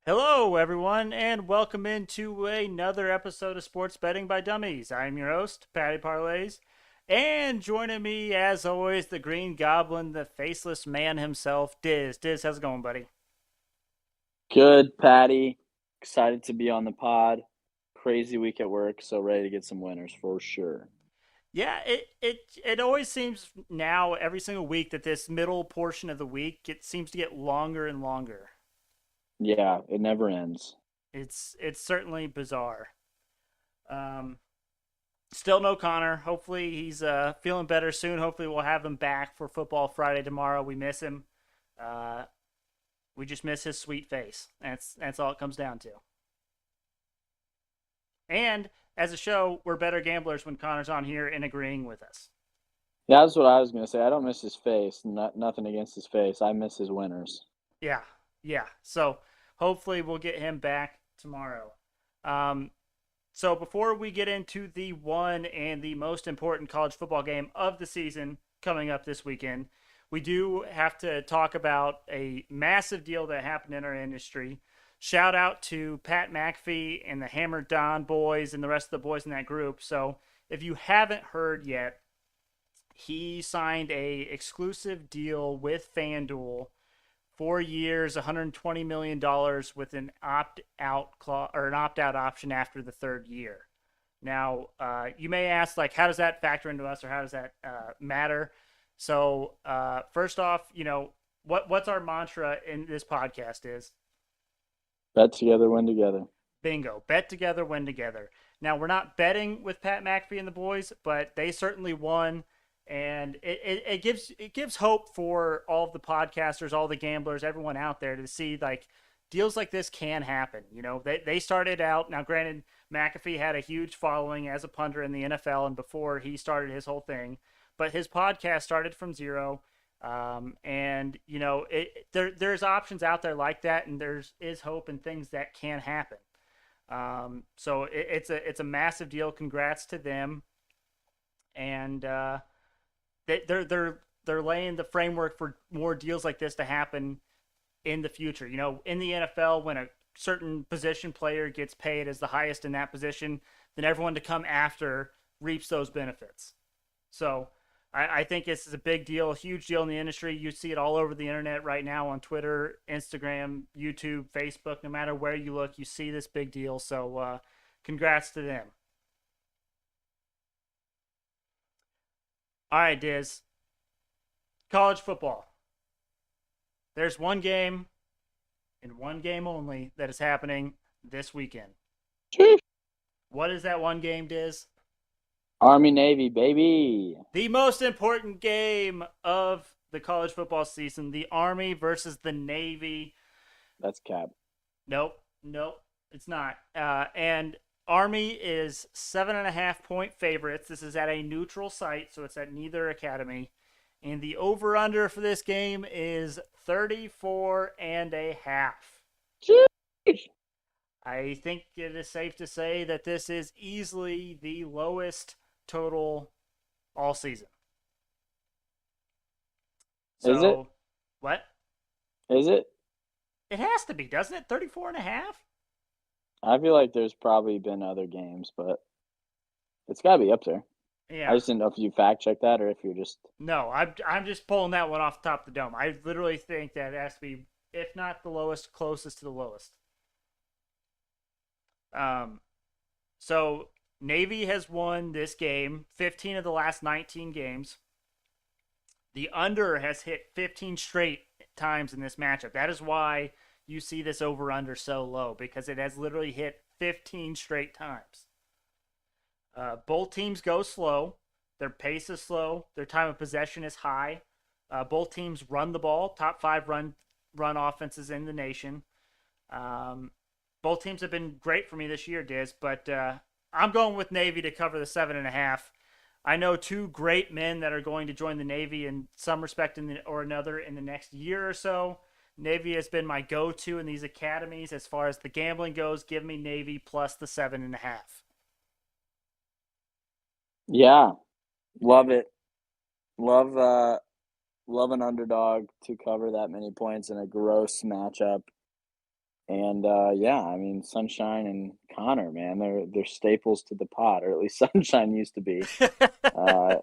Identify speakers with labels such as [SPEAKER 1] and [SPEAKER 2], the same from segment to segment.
[SPEAKER 1] Hello, everyone, and welcome into another episode of Sports Betting by Dummies. I'm your host, Patty Parlays, and joining me, as always, the Green Goblin, the faceless man himself, Dizz. Dizz, how's it going, buddy?
[SPEAKER 2] Good, Patty. Excited to be on the pod. Crazy week at work, so ready to get some winners for sure.
[SPEAKER 1] Yeah, it always seems now every single week that this middle portion of the week it seems to get longer and longer.
[SPEAKER 2] Yeah, it never ends.
[SPEAKER 1] It's certainly bizarre. Um, Still no Connor. Hopefully he's feeling better soon. Hopefully we'll have him back for Football Friday tomorrow. We miss him. Uh, we just miss his sweet face. That's all it comes down to. And as a show, we're better gamblers when Connor's on here and agreeing with us.
[SPEAKER 2] Yeah, that's what I was gonna say. I don't miss his face. Nothing against his face. I miss his winners.
[SPEAKER 1] Yeah, yeah. So hopefully we'll get him back tomorrow. Um, so before we get into the one and the most important college football game of the season coming up this weekend, we do have to talk about a massive deal that happened in our industry. Shout out to Pat McAfee and the Hammer Don boys and the rest of the boys in that group. So if you haven't heard yet, he signed a exclusive deal with FanDuel, 4 years, $120 million with an opt out clause or an opt out option after the third year. Now, you may ask, like, how does that factor into us, or how does that matter? So, first off, what's our mantra in this podcast is
[SPEAKER 2] Bet together, win together.
[SPEAKER 1] bingo, bet together, win together. Now, we're not betting with Pat McAfee and the boys, but they certainly won. And it gives hope for all of the podcasters, all the gamblers, everyone out there to see like deals like this can happen. They started out, now granted, McAfee had a huge following as a punter in the NFL and before he started his whole thing, but his podcast started from zero. And there's options out there like that, and is hope and things that can happen. So it's a massive deal. Congrats to them, and they're laying the framework for more deals like this to happen in the future. In the NFL, when a certain position player gets paid as the highest in that position, then everyone to come after reaps those benefits. So I think this is a big deal, a huge deal in the industry. You see it all over the internet right now on Twitter, Instagram, YouTube, Facebook. No matter where you look, you see this big deal. So congrats to them. All right, Diz. College football. There's one game and one game only that is happening this weekend. What is that one game, Diz?
[SPEAKER 2] Army Navy, baby.
[SPEAKER 1] The most important game of the college football season, the Army versus the Navy.
[SPEAKER 2] That's cap.
[SPEAKER 1] Nope, it's not. And Army is 7.5 point favorites. This is at a neutral site, so it's at neither academy. And the over under for this game is 34 and a half. I think it is safe to say that this is easily the lowest total all season.
[SPEAKER 2] Is it?
[SPEAKER 1] So, what?
[SPEAKER 2] Is it?
[SPEAKER 1] It has to be, doesn't it? 34 and a half?
[SPEAKER 2] I feel like there's probably been other games, but it's got to be up there. I
[SPEAKER 1] Yeah.
[SPEAKER 2] just didn't know if you fact check that or if you're just.
[SPEAKER 1] No, I'm just pulling that one off the top of the dome. I literally think that it has to be, if not the lowest, closest to the lowest. Um, so Navy has won this game 15 of the last 19 games. The under has hit 15 straight times in this matchup. That is why you see this over under so low, because it has literally hit 15 straight times. Both teams go slow. Their pace is slow. Their time of possession is high. Both teams run the ball. Top five run offenses in the nation. Um, both teams have been great for me this year, Diz, but I'm going with Navy to cover the 7.5. I know two great men that are going to join the Navy in some respect or another in the next year or so. Navy has been my go-to in these academies as far as the gambling goes. Give me Navy plus the 7.5.
[SPEAKER 2] Yeah, love it. Love love an underdog to cover that many points in a gross matchup. And yeah, I mean, Sunshine and Connor, man, they're staples to the pod, or at least Sunshine used to be. Uh,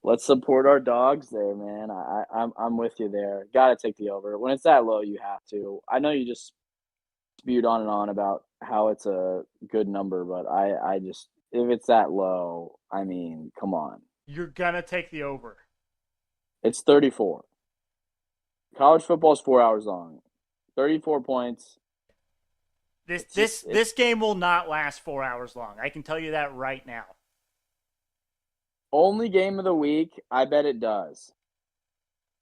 [SPEAKER 2] let's support our dogs there, man. I'm with you there. Got to take the over when it's that low. You have to. I know you just spewed on and on about how it's a good number, but I just if it's that low, I mean, come on.
[SPEAKER 1] You're gonna take the over.
[SPEAKER 2] It's 34. College football is 4 hours long. 34 points.
[SPEAKER 1] This
[SPEAKER 2] It's
[SPEAKER 1] this
[SPEAKER 2] just it's
[SPEAKER 1] this game will not last 4 hours long. I can tell you that right now.
[SPEAKER 2] only game of the week. I bet it does.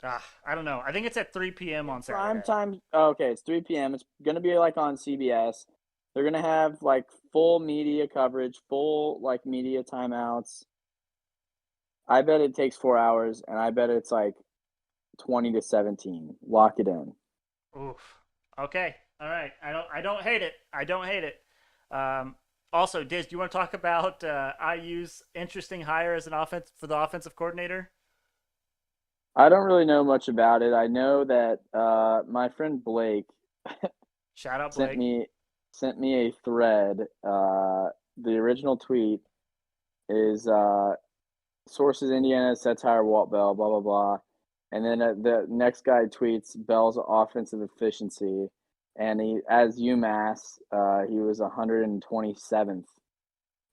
[SPEAKER 1] I don't know. I think it's at 3 p.m. on
[SPEAKER 2] It's prime
[SPEAKER 1] Saturday.
[SPEAKER 2] time. Okay, it's 3 p.m. It's gonna be like on CBS. They're gonna have like full media coverage, full like media timeouts. I bet it takes 4 hours, and I bet it's like 20-17. Lock it in.
[SPEAKER 1] Oof. Okay. All right. I don't hate it. I don't hate it. Also, Diz, do you want to talk about IU's interesting hire as an offense for the offensive coordinator?
[SPEAKER 2] I don't really know much about it. I know that my friend Blake
[SPEAKER 1] Shout out
[SPEAKER 2] sent
[SPEAKER 1] Blake.
[SPEAKER 2] me sent me a thread. The original tweet is sources Indiana satire Walt Bell, blah blah blah, and then the next guy tweets Bell's offensive efficiency, and he as UMass he was 127th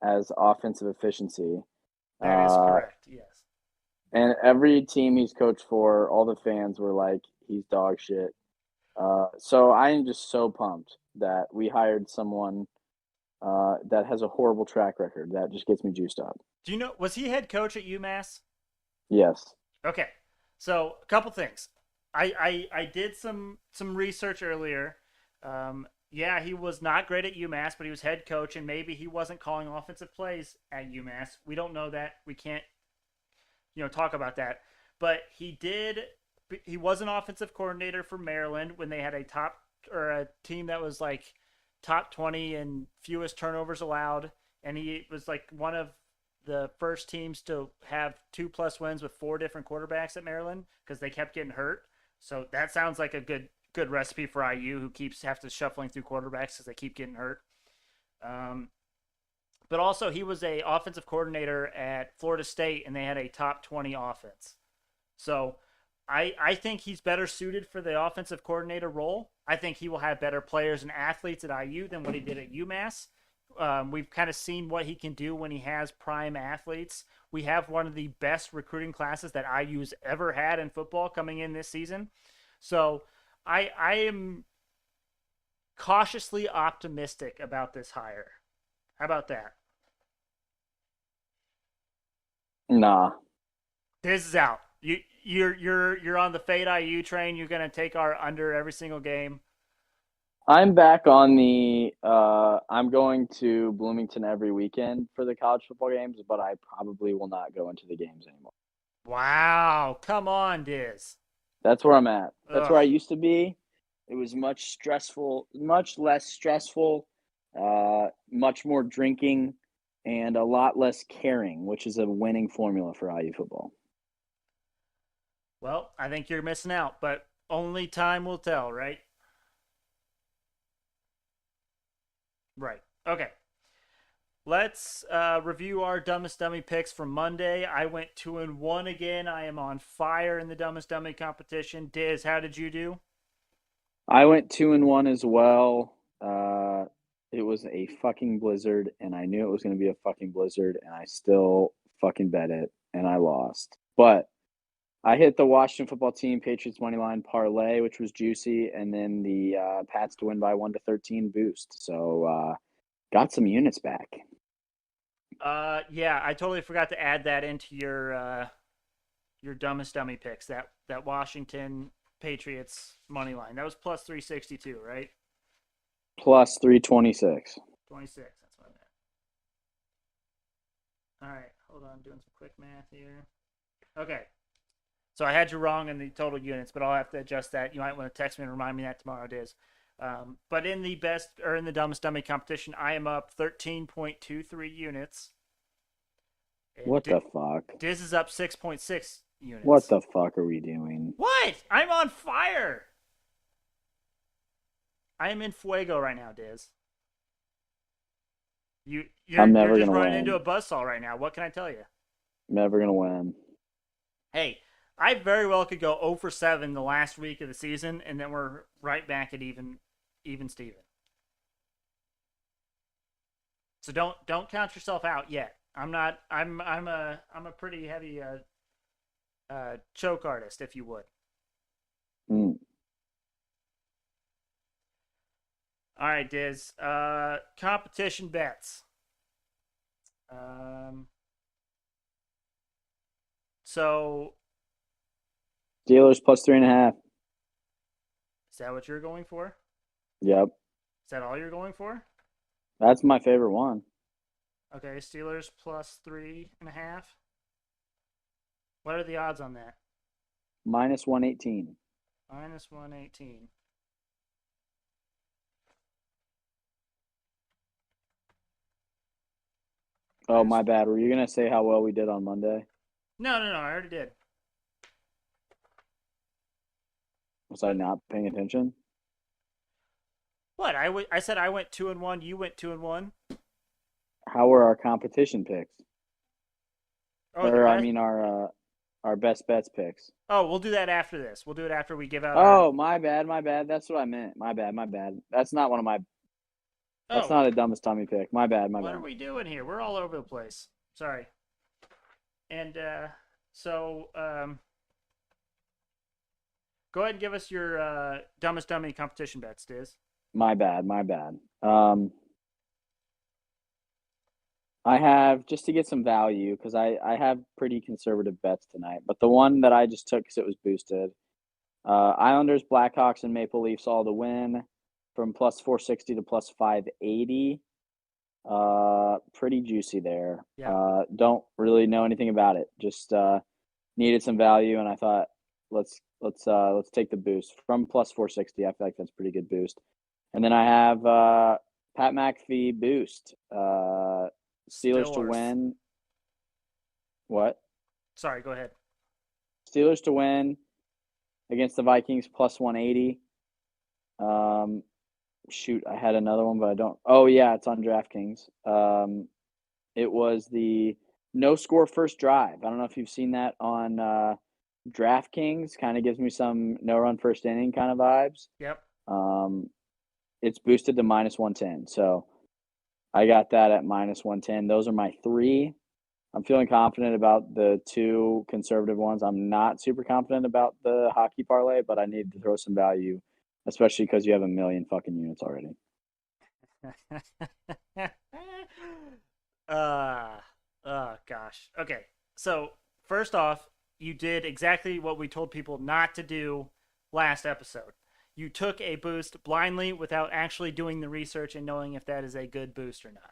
[SPEAKER 2] as offensive efficiency.
[SPEAKER 1] That is
[SPEAKER 2] Uh,
[SPEAKER 1] correct. Yes.
[SPEAKER 2] and every team he's coached for, all the fans were like, he's dog shit. So I am just so pumped that we hired someone that has a horrible track record. That just gets me juiced up.
[SPEAKER 1] Do you know was he head coach at UMass?
[SPEAKER 2] Yes.
[SPEAKER 1] Okay. So a couple things. I did some research earlier. Yeah, he was not great at UMass, but he was head coach, and maybe he wasn't calling offensive plays at UMass. We don't know that. We can't talk about that. But he did. He was an offensive coordinator for Maryland when they had a top or a team that was like top 20 and fewest turnovers allowed, and he was like one of the first teams to have 2+ wins with four different quarterbacks at Maryland because they kept getting hurt. So that sounds like a good recipe for IU, who keeps have to shuffling through quarterbacks because they keep getting hurt. Um, but also he was a offensive coordinator at Florida State, and they had a top 20 offense. So I think he's better suited for the offensive coordinator role. I think he will have better players and athletes at IU than what he did at UMass. We've kind of seen what he can do when he has prime athletes. We have one of the best recruiting classes that IU's ever had in football coming in this season. So I am cautiously optimistic about this hire. How about that?
[SPEAKER 2] Nah.
[SPEAKER 1] This is out. You're on the fade IU train. You're gonna take our under every single game.
[SPEAKER 2] I'm back on the I'm going to Bloomington every weekend for the college football games, but I probably will not go into the games anymore.
[SPEAKER 1] Wow, come on, Diz.
[SPEAKER 2] That's where I'm at. That's
[SPEAKER 1] Ugh.
[SPEAKER 2] where I used to be. It was much less stressful, much more drinking, and a lot less caring, which is a winning formula for IU football.
[SPEAKER 1] Well, I think you're missing out, but only time will tell, right? Right. Okay. Let's review our dumbest dummy picks from Monday. I went 2-1 again. I am on fire in the dumbest dummy competition. Diz, how did you do?
[SPEAKER 2] I went 2-1 as well. It was a fucking blizzard, and I knew it was going to be a fucking blizzard, and I still fucking bet it, and I lost. But I hit the Washington football team Patriots money line parlay, which was juicy, and then the Pats to win by 1-13 boost. So got some units back.
[SPEAKER 1] Yeah, I totally forgot to add that into your dumbest dummy picks. That Washington Patriots money line. That was plus 362, right?
[SPEAKER 2] Plus 326.
[SPEAKER 1] 26. That's what I meant. All right, hold on, doing some quick math here. Okay, so I had you wrong in the total units, but I'll have to adjust that. You might want to text me and remind me that tomorrow, Diz. But in the best or in the dumbest dummy competition, I am up 13.23 units. And
[SPEAKER 2] What the fuck?
[SPEAKER 1] Diz is up 6.6 units.
[SPEAKER 2] What the fuck are we doing?
[SPEAKER 1] What? I'm on fire. I am in fuego right now, Diz. You're
[SPEAKER 2] I'm
[SPEAKER 1] you're
[SPEAKER 2] never
[SPEAKER 1] just
[SPEAKER 2] gonna
[SPEAKER 1] running into
[SPEAKER 2] win.
[SPEAKER 1] a buzzsaw right now. What can I tell you?
[SPEAKER 2] Never gonna win.
[SPEAKER 1] Hey, I very well could go 0 for 7 the last week of the season, and then we're right back at even Steven. So don't count yourself out yet. I'm not. I'm a pretty heavy choke artist, if you would.
[SPEAKER 2] Mm.
[SPEAKER 1] All right, Diz. Competition bets. Um, so
[SPEAKER 2] Steelers plus 3.5.
[SPEAKER 1] is that what you're going for?
[SPEAKER 2] Yep,
[SPEAKER 1] Is that all you're going for?
[SPEAKER 2] that's my favorite one.
[SPEAKER 1] Okay, Steelers plus 3.5. What are the odds on that?
[SPEAKER 2] Minus 118.
[SPEAKER 1] Minus 118.
[SPEAKER 2] Oh, my bad. Were you gonna say how well we did on Monday?
[SPEAKER 1] No. I already did.
[SPEAKER 2] Was I
[SPEAKER 1] But
[SPEAKER 2] not paying attention?
[SPEAKER 1] what? I said I went 2-1. You went 2-1.
[SPEAKER 2] How were our competition picks?
[SPEAKER 1] Oh, the
[SPEAKER 2] Or I
[SPEAKER 1] best.
[SPEAKER 2] mean our best bets picks.
[SPEAKER 1] Oh, we'll do that after this. We'll do it after we give out our.
[SPEAKER 2] Oh, my bad, my bad. That's what I meant. My bad, my bad. That's not one of my. That's
[SPEAKER 1] Oh,
[SPEAKER 2] not a dumbest dummy pick. My bad, my
[SPEAKER 1] what are
[SPEAKER 2] bad.
[SPEAKER 1] we doing here? We're all over the place. Sorry. And so go ahead and give us your dumbest dummy competition bets, Diz.
[SPEAKER 2] My bad, my bad. I have just to get some value because I have pretty conservative bets tonight. But the one that I just took because it was boosted. Islanders, Blackhawks, and Maple Leafs all to win from plus 460 to plus 580. Pretty juicy there.
[SPEAKER 1] Yep.
[SPEAKER 2] Don't really know anything about it. Just needed some value, and I thought let's take the boost from plus 460. I feel like that's a pretty good boost. And then I have Pat McAfee boost. Steelers
[SPEAKER 1] Still
[SPEAKER 2] to
[SPEAKER 1] worse.
[SPEAKER 2] win. What?
[SPEAKER 1] Sorry, go ahead.
[SPEAKER 2] Steelers to win against the Vikings plus 180. Um, shoot, I had another one, but I don't. Oh yeah, it's on DraftKings. It was the no score first drive. I don't know if you've seen that on DraftKings. Kind of gives me some no run first inning kind of vibes.
[SPEAKER 1] Yep.
[SPEAKER 2] Um, it's boosted to minus 110. So I got that at minus 110. Those are my three. I'm feeling confident about the two conservative ones. I'm not super confident about the hockey parlay, but I need to throw some value, especially because you have a million fucking units already.
[SPEAKER 1] uh, oh gosh. Okay. So first off, you did exactly what we told people not to do last episode. You took a boost blindly without actually doing the research and knowing if that is a good boost or not.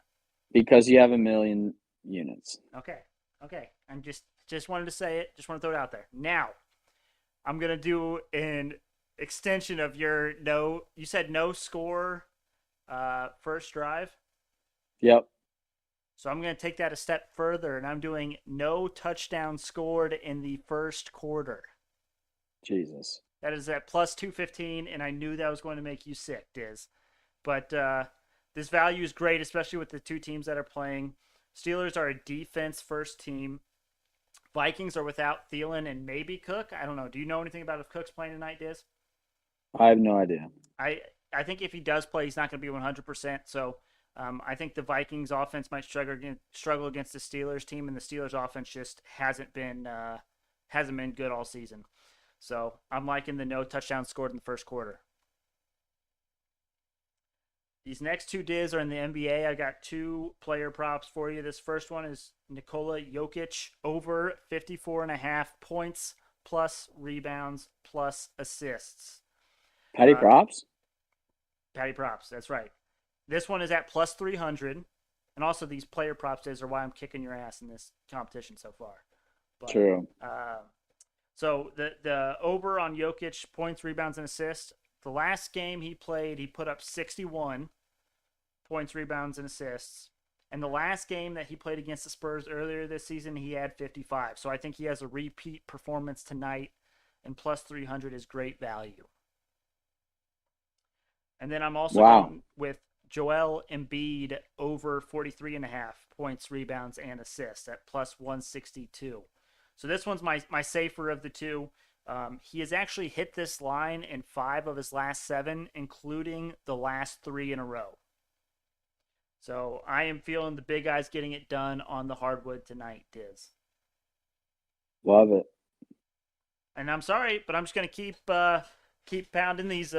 [SPEAKER 2] Because you have a million units.
[SPEAKER 1] Okay. Okay. I'm just wanted to say it. Just want to throw it out there. Now, I'm gonna do an extension of your no. You said no score, first drive.
[SPEAKER 2] Yep.
[SPEAKER 1] So I'm gonna take that a step further, and I'm doing no touchdown scored in the first quarter.
[SPEAKER 2] Jesus.
[SPEAKER 1] That is at plus 215, and I knew that was going to make you sick, Diz. But this value is great, especially with the two teams that are playing. Steelers are a defense first team. Vikings are without Thielen and maybe Cook. I don't know. Do you know anything about if Cook's playing tonight, Diz?
[SPEAKER 2] I have no idea.
[SPEAKER 1] I I think if he does play, he's not going to be 100%. So I think the Vikings offense might struggle against the Steelers team, and the Steelers offense just hasn't been good all season. So I'm liking the no touchdown scored in the first quarter. These next two Diz are in the NBA. I got two player props for you. This first one is Nikola Jokic over 54.5 points plus rebounds plus assists.
[SPEAKER 2] Patty props?
[SPEAKER 1] Patty props. That's right. This one is at plus 300. And also, these player props Diz are why I'm kicking your ass in this competition so far. But,
[SPEAKER 2] True.
[SPEAKER 1] So the over on Jokic points, rebounds, and assists. The last game he played, he put up 61 points, rebounds, and assists. And the last game that he played against the Spurs earlier this season, he had 55. So I think he has a repeat performance tonight, and plus 300 is great value. And then I'm also
[SPEAKER 2] Wow.
[SPEAKER 1] going with Joel Embiid over 43.5 points, rebounds, and assists at plus 162. So this one's my safer of the two. He has actually hit this line in 5 of his last 7, including the last 3 in a row. So I am feeling the big guys getting it done on the hardwood tonight, Diz.
[SPEAKER 2] Love it.
[SPEAKER 1] And I'm sorry, but I'm just gonna keep pounding these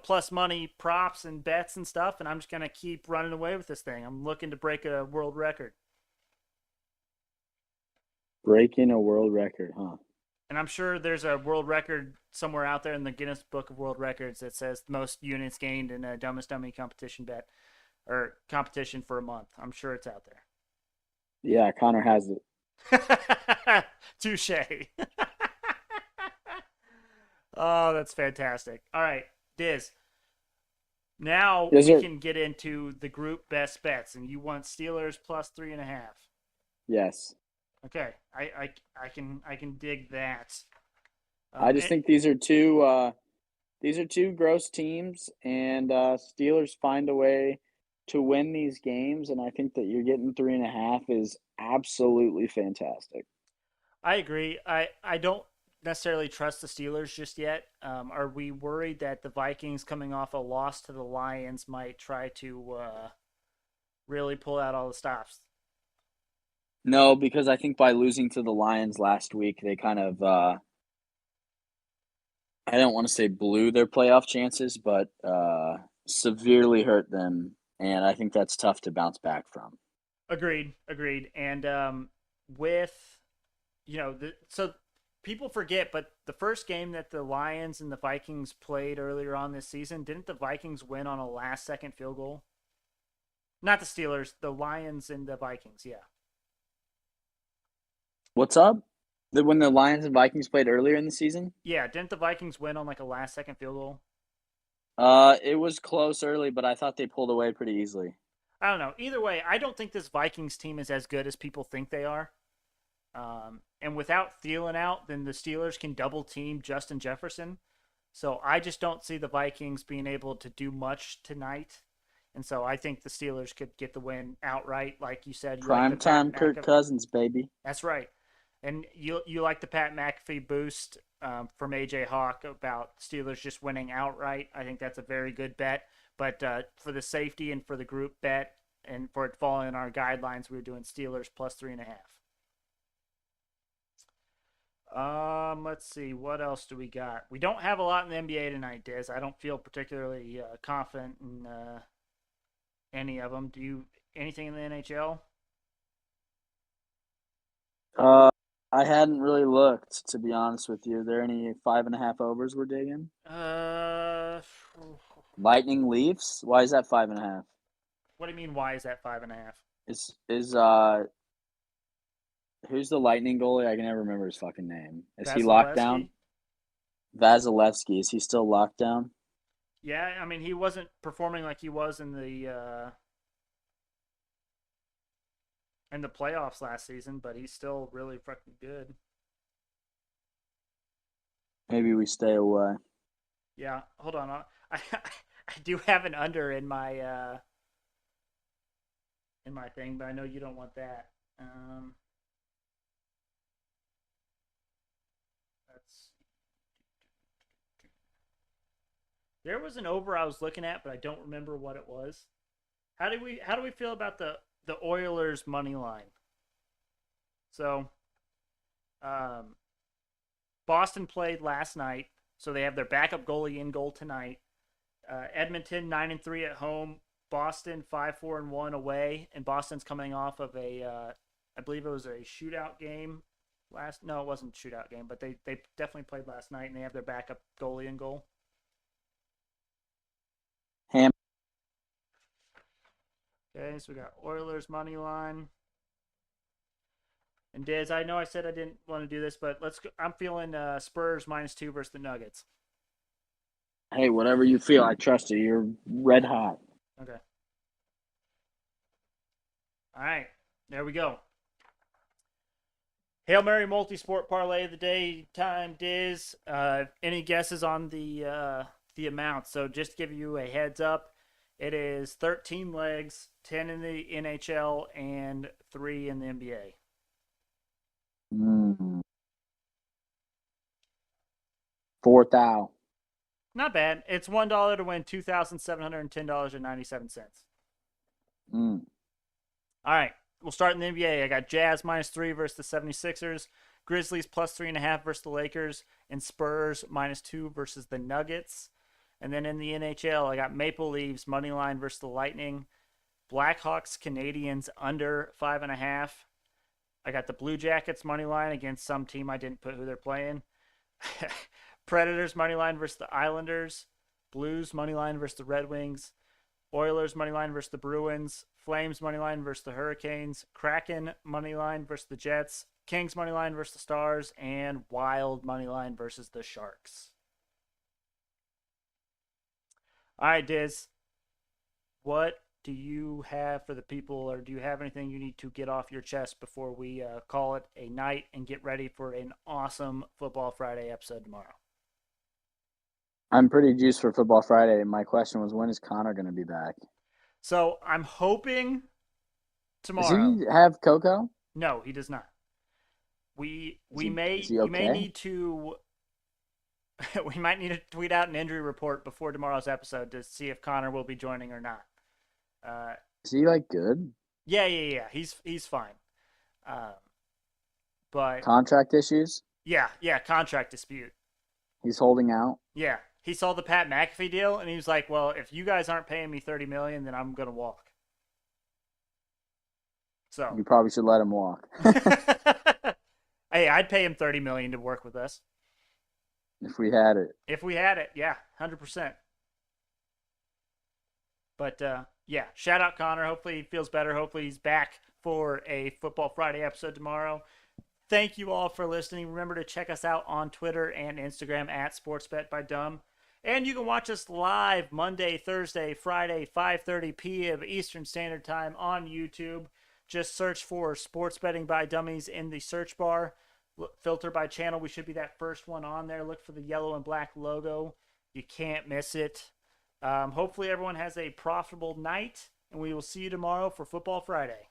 [SPEAKER 1] plus money props and bets and stuff, and I'm just gonna keep running away with this thing. I'm looking to break a world record,
[SPEAKER 2] Breaking a world record, huh?
[SPEAKER 1] and I'm sure there's a world record somewhere out there in the Guinness Book of World Records that says most units gained in a Dumbest Dummy competition bet or competition for a month. I'm sure it's out
[SPEAKER 2] Yeah, Connor has it.
[SPEAKER 1] there. Touche. Oh, that's fantastic. All right, Diz. Now
[SPEAKER 2] Yes,
[SPEAKER 1] we
[SPEAKER 2] sir.
[SPEAKER 1] can get into the group best bets, and you want Steelers plus 3.5.
[SPEAKER 2] Yes.
[SPEAKER 1] Okay, I can dig that.
[SPEAKER 2] I just
[SPEAKER 1] And
[SPEAKER 2] think these are two gross teams, and Steelers find a way to win these games, and I think that you're getting 3.5 is absolutely fantastic.
[SPEAKER 1] I agree. I don't necessarily trust the Steelers just yet. Are we worried that the Vikings, coming off a loss to the Lions, might try to really pull out all the stops?
[SPEAKER 2] No, because I think by losing to the Lions last week, they kind of I don't want to say blew their playoff chances, but severely hurt them, and I think that's tough to bounce back from.
[SPEAKER 1] Agreed, agreed. And with so people forget, but the first game that the Lions and the Vikings played earlier on this season, didn't the Vikings win on a last-second field goal? Not the Steelers, the Lions and the Vikings. Yeah,
[SPEAKER 2] What's up? When the Lions and Vikings played earlier in the season,
[SPEAKER 1] yeah. Didn't the Vikings win on like a last-second field goal?
[SPEAKER 2] it was close early, but I thought they pulled away pretty easily.
[SPEAKER 1] I don't know. Either way, I don't think this Vikings team is as good as people think they are. And without Thielen out, then the Steelers can double team Justin Jefferson. So I just don't see the Vikings being able to do much tonight. And so I think the Steelers could get the win outright. Like you said, you like the Pat
[SPEAKER 2] Primetime Kirk
[SPEAKER 1] McAfee.
[SPEAKER 2] Cousins, baby.
[SPEAKER 1] That's right. And you like the Pat McAfee boost from AJ Hawk about Steelers just winning outright. I think that's a very good bet. But for the safety and for the group bet and for it falling in our guidelines, we were doing Steelers plus 3.5. Let's see. What else do we got? We don't have a lot in the NBA tonight, Diz. I don't feel particularly confident in any of them. Do you anything in the NHL?
[SPEAKER 2] Uh, I hadn't really looked, to be honest with you. Are there any 5.5 overs we're digging?
[SPEAKER 1] Uh,
[SPEAKER 2] Lightning Leafs? Why is that 5.5?
[SPEAKER 1] what do you mean? Why is that 5.5?
[SPEAKER 2] Is who's the Lightning goalie? I can never remember his fucking name. Is he locked down?
[SPEAKER 1] Vasilevsky?
[SPEAKER 2] Vasilevsky, is he still locked down?
[SPEAKER 1] Yeah, I mean he wasn't performing like he was in the playoffs last season, but he's still really fucking good.
[SPEAKER 2] Maybe we stay away.
[SPEAKER 1] Yeah, hold on. I do have an under in my thing, but I know you don't want that. That's There was an over I was looking at, but I don't remember what it was. How do we feel about the Oilers money line? So, um, Boston played last night, so they have their backup goalie in goal tonight. Edmonton 9-3 at home. Boston 5-4-1 away, and Boston's coming off of I believe it was a shootout game last. No, it wasn't a shootout game, but they definitely played last night, and they have their backup goalie in goal.
[SPEAKER 2] Ham.
[SPEAKER 1] Okay, so we got Oilers money line. And Diz, I know I said I didn't want to do this, but let's go. I'm feeling Spurs -2 versus the Nuggets.
[SPEAKER 2] Hey, whatever you feel, I trust you. You're red hot.
[SPEAKER 1] Okay. All right. There we go. Hail Mary multi-sport parlay of the day time, Diz. Any guesses on the the amount. So just to give you a heads up, it is 13 legs, 10 in the NHL, and 3 in the NBA.
[SPEAKER 2] Mm. 4,000.
[SPEAKER 1] Not bad. It's $1 to win $2,710.97.
[SPEAKER 2] Mm.
[SPEAKER 1] All right, we'll start in the NBA. I got Jazz -3 versus the 76ers, Grizzlies +3.5 versus the Lakers, and Spurs -2 versus the Nuggets. And then in the NHL, I got Maple Leafs money line versus the Lightning, Blackhawks Canadians under 5.5. I got the Blue Jackets money line against some team I didn't put who they're playing. Predators money line versus the Islanders, Blues money line versus the Red Wings, Oilers money line versus the Bruins, Flames money line versus the Hurricanes, Kraken money line versus the Jets, Kings money line versus the Stars, and Wild money line versus the Sharks. All right, Diz, what do you have for the people, or do you have anything you need to get off your chest before we call it a night and get ready for an awesome Football Friday episode tomorrow?
[SPEAKER 2] I'm pretty juiced for Football Friday. My question was, when is Connor going to be back?
[SPEAKER 1] So I'm hoping
[SPEAKER 2] Does
[SPEAKER 1] tomorrow.
[SPEAKER 2] he have Coco?
[SPEAKER 1] No, he does not. We
[SPEAKER 2] Is he
[SPEAKER 1] we may
[SPEAKER 2] okay?
[SPEAKER 1] need to we might need to tweet out an injury report before tomorrow's episode to see if Connor will be joining or not. Uh,
[SPEAKER 2] Is he like good?
[SPEAKER 1] yeah. He's fine. Um, but
[SPEAKER 2] Contract issues?
[SPEAKER 1] yeah, contract dispute.
[SPEAKER 2] He's holding out.
[SPEAKER 1] Yeah, he saw the Pat McAfee deal and he was like, "Well, if you guys aren't paying me 30 million, then I'm gonna walk." So,
[SPEAKER 2] You probably should let him walk.
[SPEAKER 1] hey, I'd pay him 30 million to work with us
[SPEAKER 2] If we had it.
[SPEAKER 1] if we had it. Yeah, 100%. But yeah, shout out Connor. Hopefully he feels better. Hopefully he's back for a Football Friday episode tomorrow. Thank you all for listening. Remember to check us out on Twitter and Instagram at SportsBetByDumb. And you can watch us live Monday, Thursday, Friday, 5:30 p.m. Eastern Standard Time on YouTube. Just search for Sports Betting by Dummies in the search bar. Filter by channel. We should be that first one on there. Look for the yellow and black logo. You can't miss it. Hopefully everyone has a profitable night, and we will see you tomorrow for Football Friday.